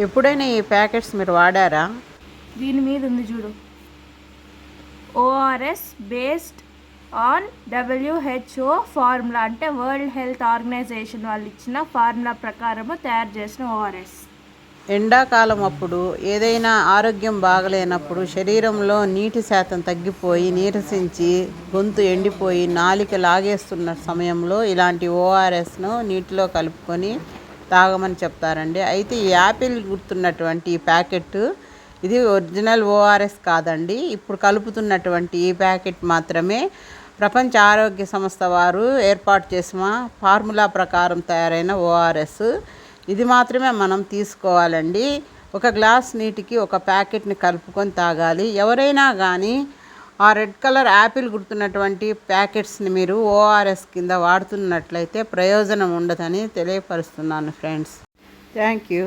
ఎప్పుడైనా ఈ ప్యాకెట్స్ మీరు వాడారా? దీని మీద ఉంది చూడు, ORS based on WHO formula, అంటే వరల్డ్ హెల్త్ ఆర్గనైజేషన్ వాళ్ళు ఇచ్చిన ఫార్ములా ప్రకారము తయారు చేసిన ఓఆర్ఎస్. ఎండాకాలం అప్పుడు ఏదైనా ఆరోగ్యం బాగలేనప్పుడు శరీరంలో నీటి శాతం తగ్గిపోయి నీరసించి గొంతు ఎండిపోయి నాలిక లాగేస్తున్న సమయంలో ఇలాంటి ఓఆర్ఎస్ను నీటిలో కలుపుకొని తాగమని చెప్తారండి. అయితే ఈ యాపిల్ గుర్తున్నటువంటి ఈ ప్యాకెట్ ఇది ఒరిజినల్ ఓఆర్ఎస్ కాదండి. ఇప్పుడు కలుపుతున్నటువంటి ఈ ప్యాకెట్ మాత్రమే ప్రపంచ ఆరోగ్య సంస్థ వారు ఏర్పాటు చేసిన ఫార్ములా ప్రకారం తయారైన ఓఆర్ఎస్. ఇది మాత్రమే మనం తీసుకోవాలండి. ఒక గ్లాస్ నీటికి ఒక ప్యాకెట్ని కలుపుకొని తాగాలి. ఎవరైనా కానీ ఆ రెడ్ కలర్ యాపిల్ గుర్తున్నటువంటి ప్యాకెట్స్ని మీరు ఓఆర్ఎస్ కింద వాడుతున్నట్లయితే ప్రయోజనం ఉండదని తెలియపరుస్తున్నాను ఫ్రెండ్స్. Thank you.